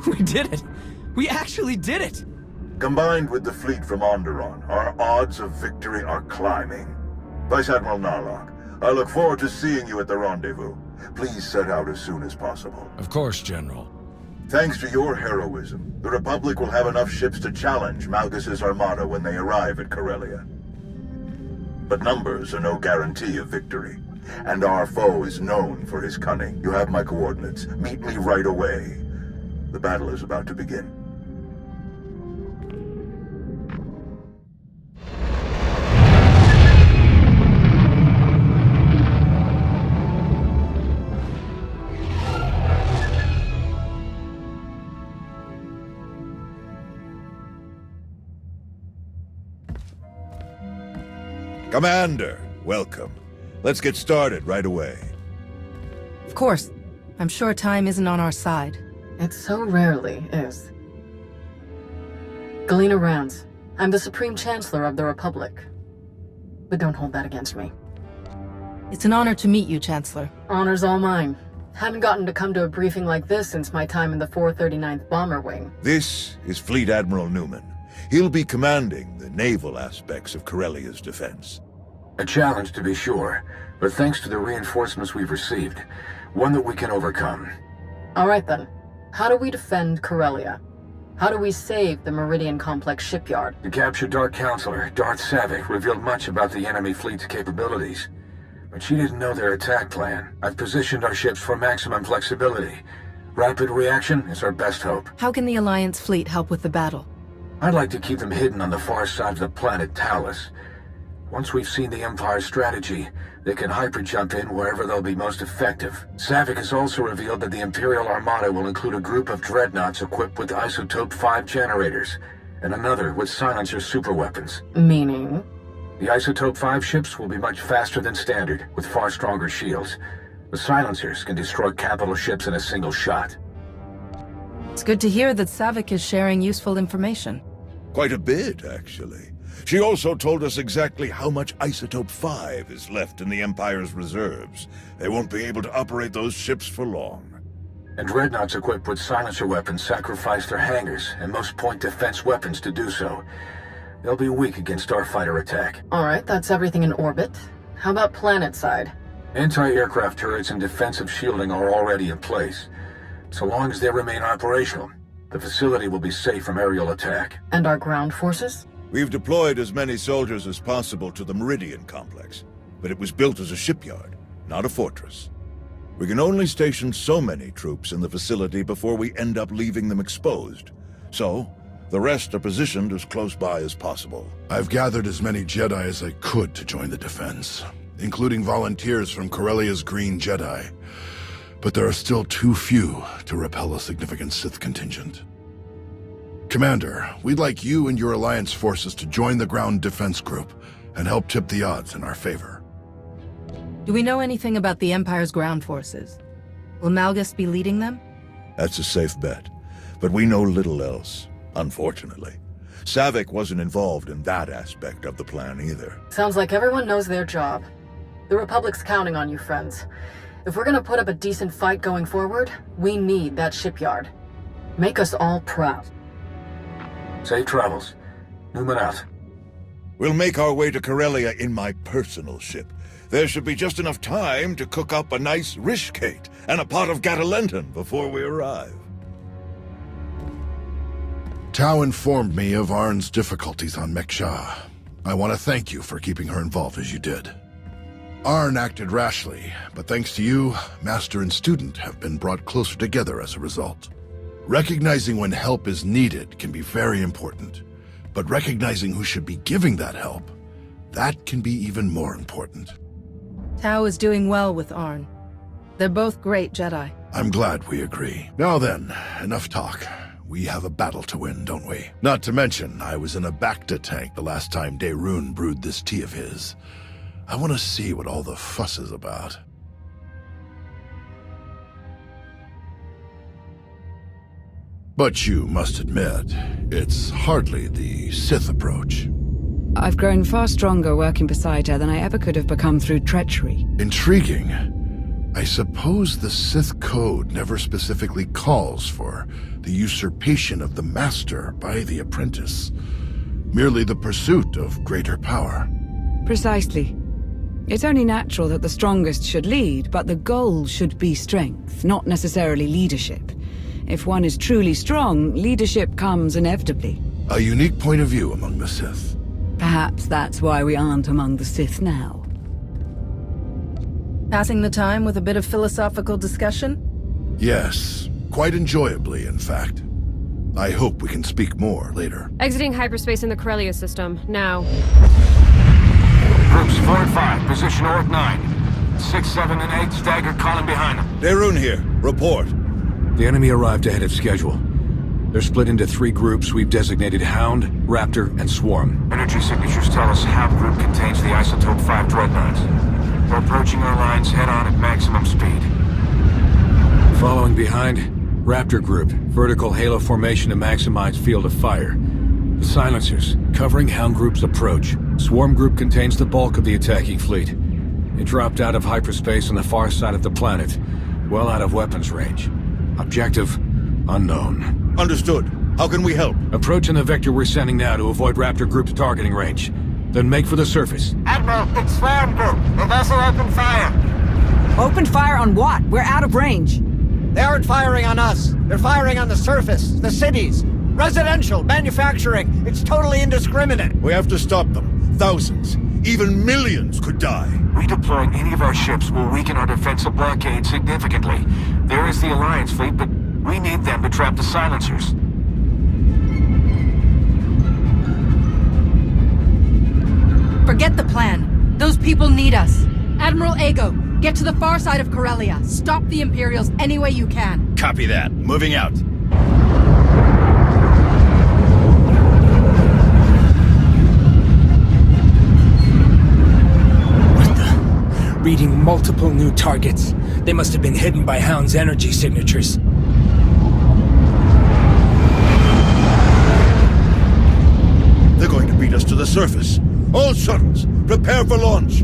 We did it! We actually did it! Combined with the fleet from Onderon, our odds of victory are climbing. Vice Admiral Narlock, I look forward to seeing you at the rendezvous. Please set out as soon as possible. Of course, General. Thanks to your heroism, the Republic will have enough ships to challenge Malgus' armada when they arrive at Corellia. But numbers are no guarantee of victory, and our foe is known for his cunning. You have my coordinates. Meet me right away. The battle is about to begin. Commander, welcome. Let's get started right away. Of course. I'm sure time isn't on our side. It so rarely is. Galena Rance. I'm the Supreme Chancellor of the Republic. But don't hold that against me. It's an honor to meet you, Chancellor. Honor's all mine. Haven't gotten to come to a briefing like this since my time in the 439th Bomber Wing. This is Fleet Admiral Newman. He'll be commanding the naval aspects of Corellia's defense. A challenge, to be sure, but thanks to the reinforcements we've received, one that we can overcome. All right then. How do we defend Corellia? How do we save the Meridian Complex shipyard? The captured Dark Counselor, Darth Savick, revealed much about the enemy fleet's capabilities. But she didn't know their attack plan. I've positioned our ships for maximum flexibility. Rapid reaction is our best hope. How can the Alliance fleet help with the battle? I'd like to keep them hidden on the far side of the planet Talos. Once we've seen the Empire's strategy, they can hyper-jump in wherever they'll be most effective. Savick has also revealed that the Imperial Armada will include a group of dreadnoughts equipped with Isotope 5 generators, and another with silencer superweapons. Meaning? The Isotope 5 ships will be much faster than standard, with far stronger shields. The silencers can destroy capital ships in a single shot. It's good to hear that Savick is sharing useful information. Quite a bit, actually. She also told us exactly how much Isotope 5 is left in the Empire's reserves. They won't be able to operate those ships for long. And dreadnoughts equipped with silencer weapons sacrifice their hangars and most point defense weapons to do so. They'll be weak against starfighter attack. Alright, that's everything in orbit. How about planet side? Anti-aircraft turrets and defensive shielding are already in place. So long as they remain operational, the facility will be safe from aerial attack. And our ground forces? We've deployed as many soldiers as possible to the Meridian complex, but it was built as a shipyard, not a fortress. We can only station so many troops in the facility before we end up leaving them exposed. So, the rest are positioned as close by as possible. I've gathered as many Jedi as I could to join the defense, including volunteers from Corellia's Green Jedi. But there are still too few to repel a significant Sith contingent. Commander, we'd like you and your Alliance forces to join the ground defense group and help tip the odds in our favor. Do we know anything about the Empire's ground forces? Will Malgus be leading them? That's a safe bet, but we know little else, unfortunately. Savick wasn't involved in that aspect of the plan either. Sounds like everyone knows their job. The Republic's counting on you, friends. If we're gonna put up a decent fight going forward, we need that shipyard. Make us all proud. Safe travels. Newman out. We'll make our way to Corellia in my personal ship. There should be just enough time to cook up a nice rishkate and a pot of Gatalenton before we arrive. Tau informed me of Arn's difficulties on Mek-Sha. I want to thank you for keeping her involved as you did. Arn acted rashly, but thanks to you, Master and student have been brought closer together as a result. Recognizing when help is needed can be very important, but recognizing who should be giving that help, that can be even more important. Tau is doing well with Arn. They're both great Jedi. I'm glad we agree. Now then, enough talk. We have a battle to win, don't we? Not to mention, I was in a Bacta tank the last time Daerun brewed this tea of his. I want to see what all the fuss is about. But you must admit, it's hardly the Sith approach. I've grown far stronger working beside her than I ever could have become through treachery. Intriguing. I suppose the Sith Code never specifically calls for the usurpation of the Master by the apprentice, merely the pursuit of greater power. Precisely. It's only natural that the strongest should lead, but the goal should be strength, not necessarily leadership. If one is truly strong, leadership comes inevitably. A unique point of view among the Sith. Perhaps that's why we aren't among the Sith now. Passing the time with a bit of philosophical discussion? Yes, quite enjoyably, in fact. I hope we can speak more later. Exiting hyperspace in the Corellia system, now. Groups 4 and 5, position Orc 9. 6, 7, and 8, staggered column behind them. Daerun here. Report. The enemy arrived ahead of schedule. They're split into 3 groups we've designated Hound, Raptor, and Swarm. Energy signatures tell us Hound group contains the Isotope 5 dreadnoughts. We're approaching our lines head-on at maximum speed. Following behind, Raptor group, vertical halo formation to maximize field of fire. The silencers, covering Hound group's approach. Swarm group contains the bulk of the attacking fleet. It dropped out of hyperspace on the far side of the planet, well out of weapons range. Objective, unknown. Understood. How can we help? Approaching the vector we're sending now to avoid Raptor group's targeting range. Then make for the surface. Admiral, it's Swarm Group. The vessel opened fire. Open fire on what? We're out of range. They aren't firing on us. They're firing on the surface, the cities. Residential, manufacturing. It's totally indiscriminate. We have to stop them. Thousands, even millions could die. Redeploying any of our ships will weaken our defensive blockade significantly. There is the Alliance fleet, but we need them to trap the silencers. Forget the plan. Those people need us. Admiral Ego, get to the far side of Corellia. Stop the Imperials any way you can. Copy that. Moving out. What the? Reading multiple new targets. They must have been hidden by Hound's energy signatures. They're going to beat us to the surface. All shuttles, prepare for launch.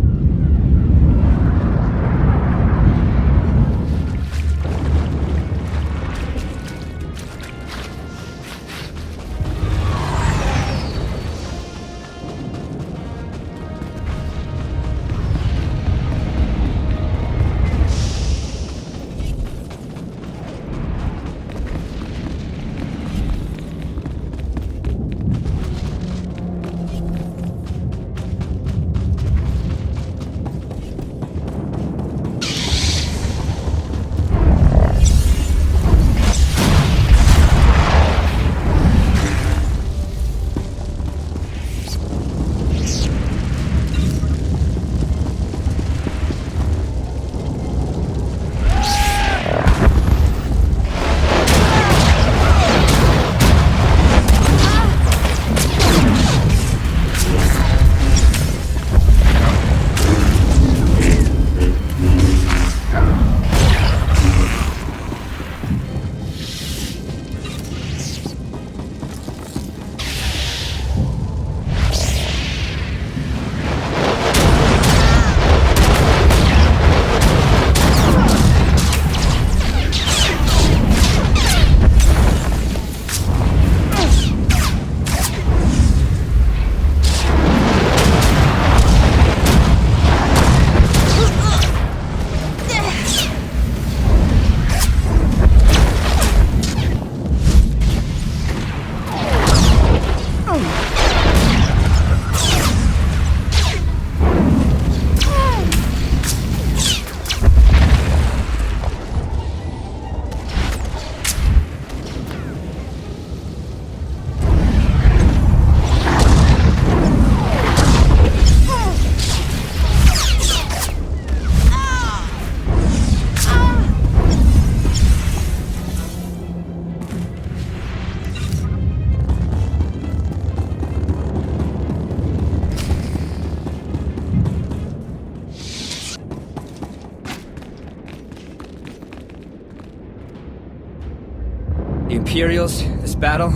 The Imperials, this battle,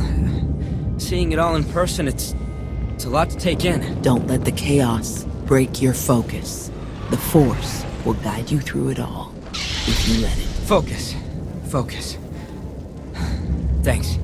seeing it all in person, it's a lot to take in. Don't let the chaos break your focus. The Force will guide you through it all. if you let it. Focus. Focus. Thanks.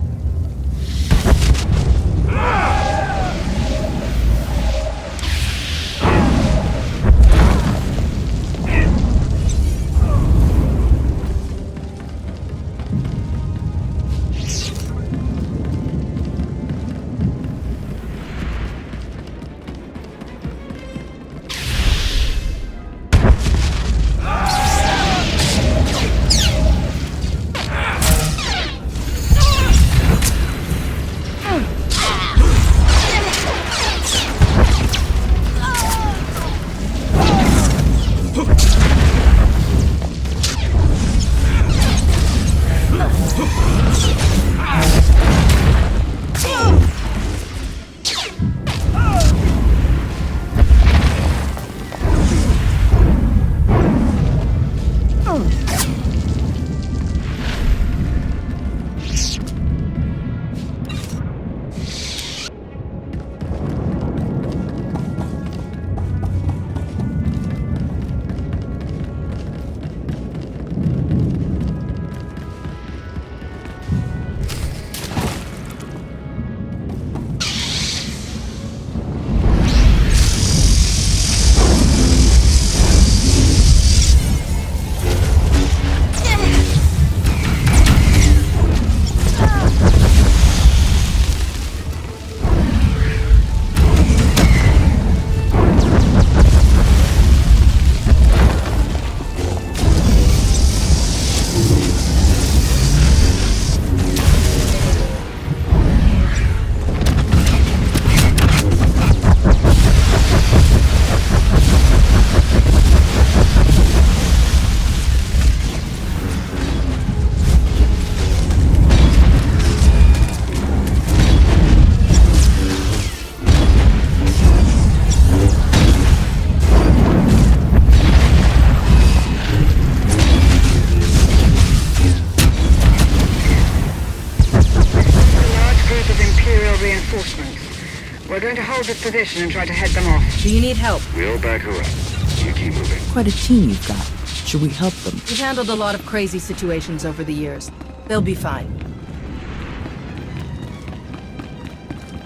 We're going to hold this position and try to head them off. Do you need help? We'll back her up. You keep moving. Quite a team you've got. Should we help them? We've handled a lot of crazy situations over the years. They'll be fine.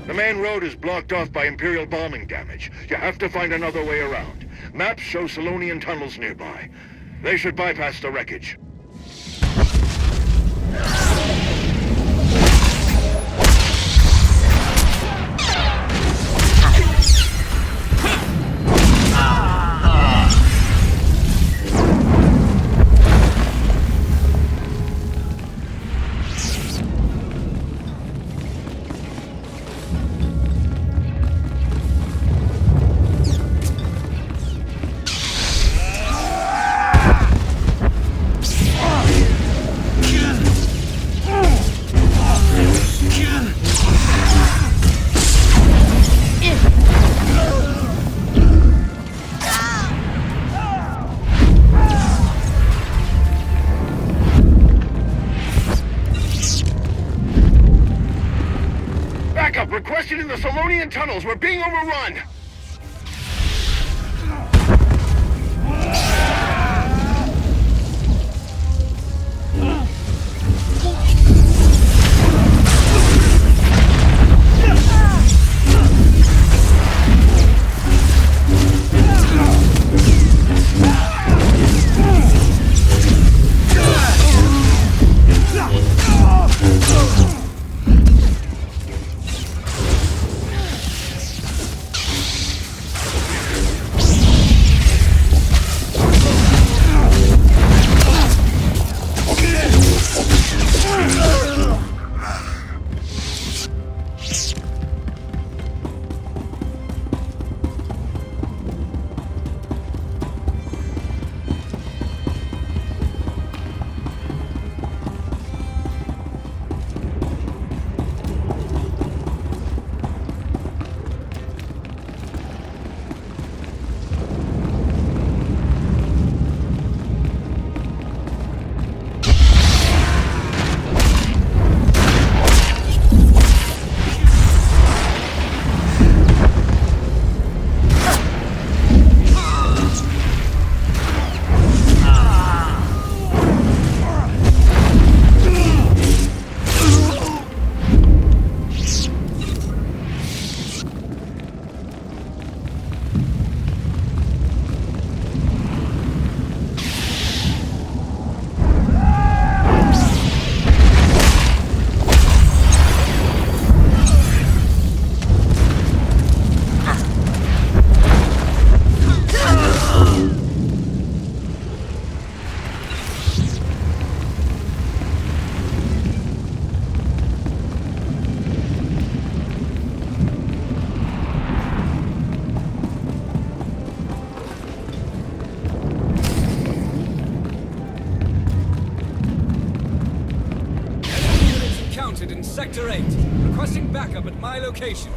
The main road is blocked off by Imperial bombing damage. You have to find another way around. Maps show Solonian tunnels nearby. They should bypass the wreckage. Requested in the Solonian tunnels. We're being overrun. spotted in Sector 8. Requesting backup at my location.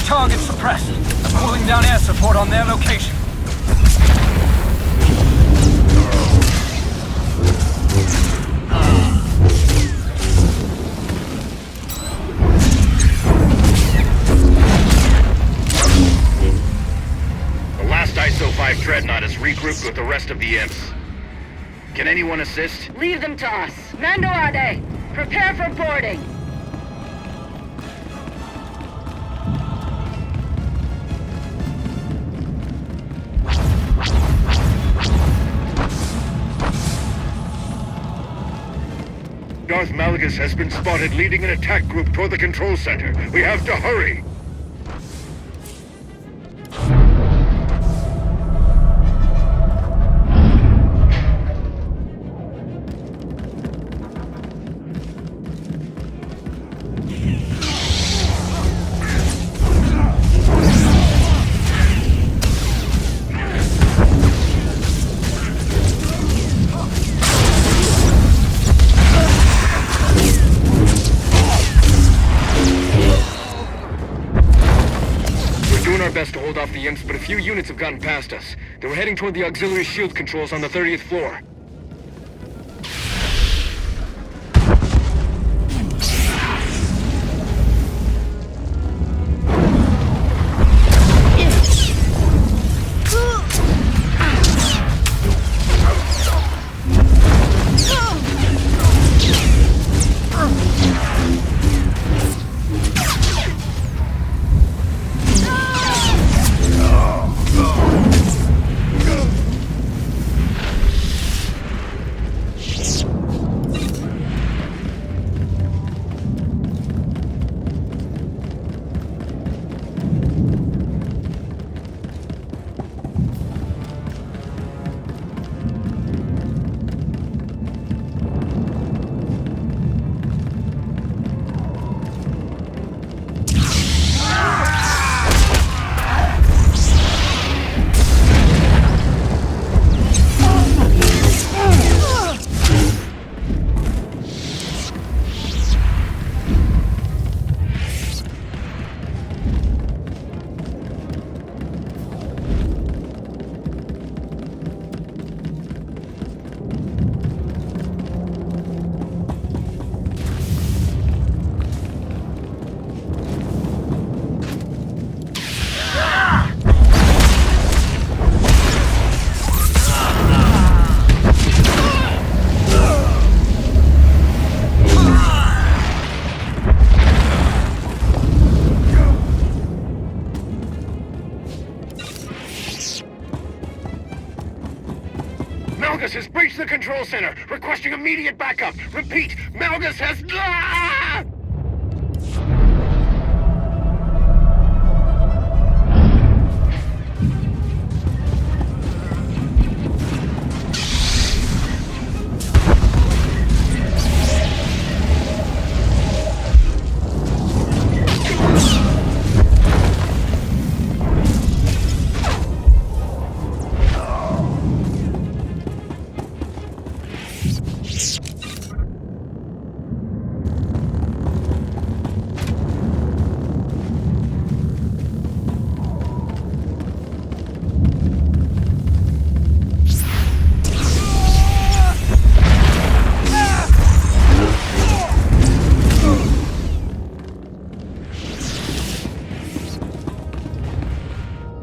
Target suppressed. I'm pulling down air support on their location. The last ISO-5 Dreadnought is regrouped with the rest of the imps. Can anyone assist? Leave them to us. Mando Ade, prepare for boarding. Darth Malgus has been spotted leading an attack group toward the control center. We have to hurry! Best to hold off the imps, but a few units have gotten past us. They were heading toward the auxiliary shield controls on the 30th floor. Malgus has breached the control center, requesting immediate backup. Repeat, Malgus has...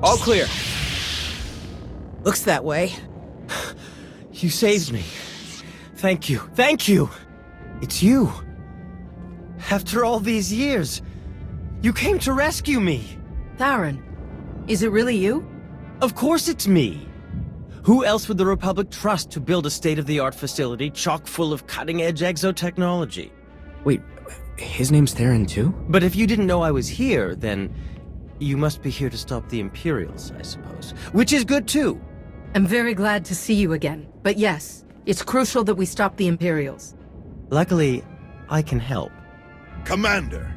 All clear. Looks that way. You saved me. Thank you. Thank you! It's you. After all these years, you came to rescue me. Theron, is it really you? Of course it's me. Who else would the Republic trust to build a state-of-the-art facility chock full of cutting-edge exotechnology? Wait, his name's Theron too? But if you didn't know I was here, then you must be here to stop the Imperials, I suppose. Which is good too. I'm very glad to see you again. But yes, it's crucial that we stop the Imperials. Luckily, I can help. Commander!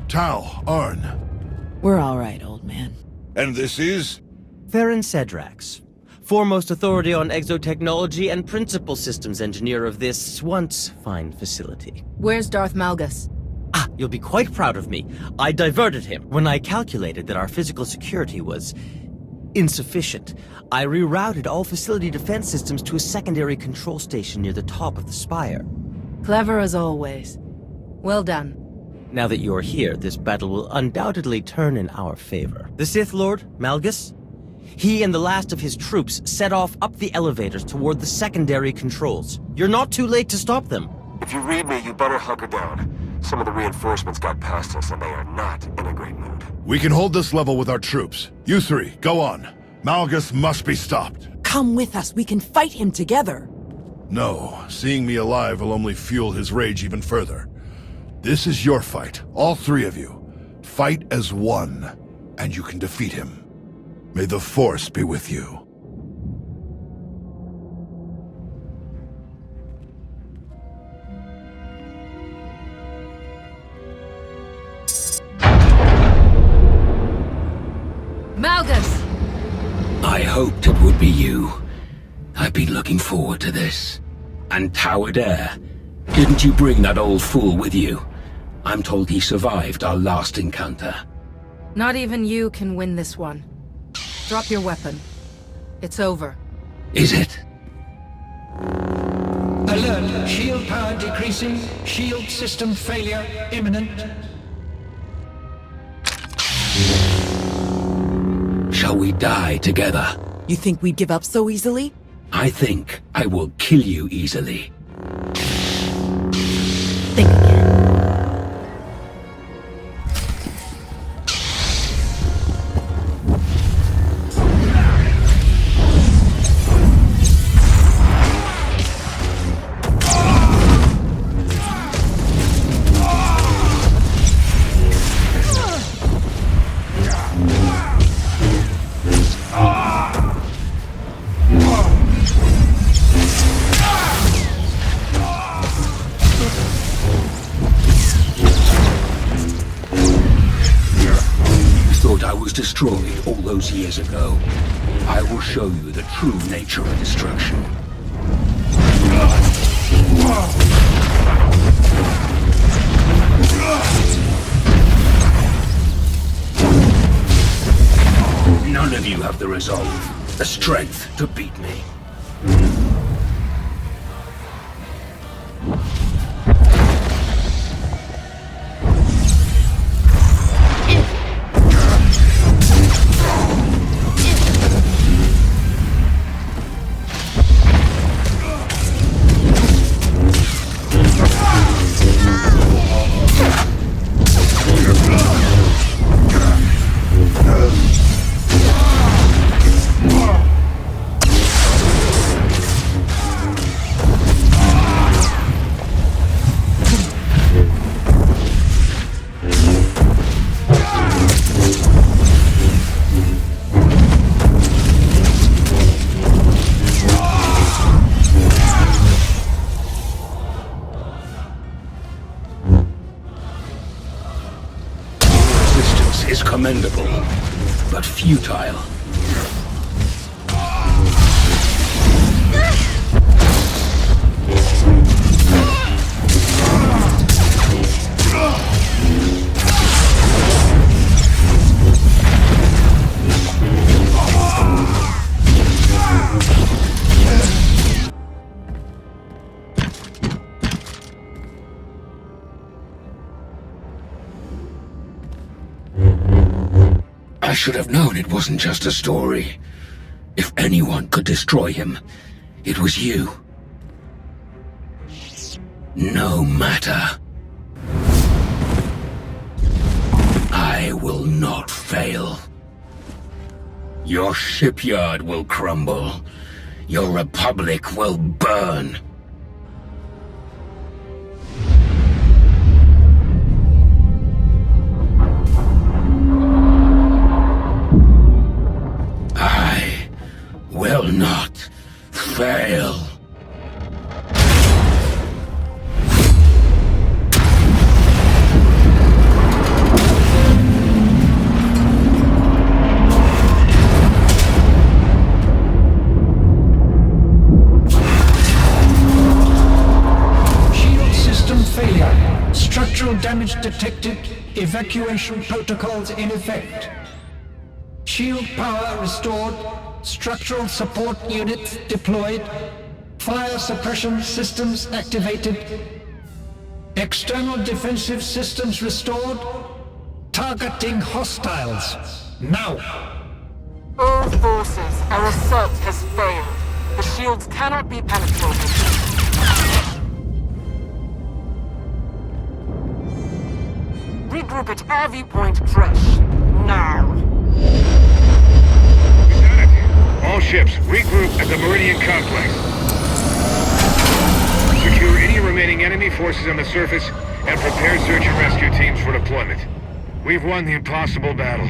Tal, Arn. We're all right, old man. And this is? Theron Cedrax, foremost authority on exotechnology and principal systems engineer of this once fine facility. Where's Darth Malgus? Ah, you'll be quite proud of me. I diverted him when I calculated that our physical security was insufficient. I rerouted all facility defense systems to a secondary control station near the top of the spire. Clever as always. Well done. Now that you're here, this battle will undoubtedly turn in our favor. The Sith Lord, Malgus, he and the last of his troops set off up the elevators toward the secondary controls. You're not too late to stop them. If you read me, you better hunker down. Some of the reinforcements got past us and they are not in a great mood. We can hold this level with our troops. You three, go on. Malgus must be stopped. Come with us. We can fight him together. No, seeing me alive will only fuel his rage even further. This is your fight, all three of you. Fight as one, and you can defeat him. May the Force be with you. Malgus! I hoped it would be you. I've been looking forward to this. And Tower Dare. Didn't you bring that old fool with you? I'm told he survived our last encounter. Not even you can win this one. Drop your weapon. It's over. Is it? Alert! Shield power decreasing. Shield system failure imminent. Shall we die together? You think we'd give up so easily? I think I will kill you easily. Think again. Destroyed all those years ago. I will show you the true nature of destruction. None of you have the resolve, the strength to beat me. Commendable, but futile. I should have known it wasn't just a story. If anyone could destroy him, It was you. No matter. I will not fail. Your shipyard will crumble. Your republic will burn. I will not fail. Structural damage detected. Evacuation protocols in effect. Shield power restored. Structural support units deployed. Fire suppression systems activated. External defensive systems restored. Targeting hostiles. Now! All forces, our assault has failed. The shields cannot be penetrated. Regroup at our viewpoint, fresh. Now. Lieutenant, all ships, regroup at the Meridian Complex. Secure any remaining enemy forces on the surface and prepare search and rescue teams for deployment. We've won the impossible battle,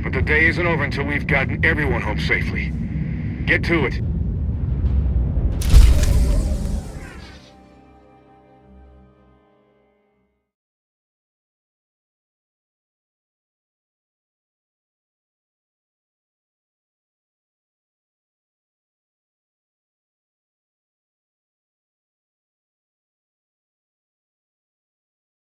but the day isn't over until we've gotten everyone home safely. Get to it.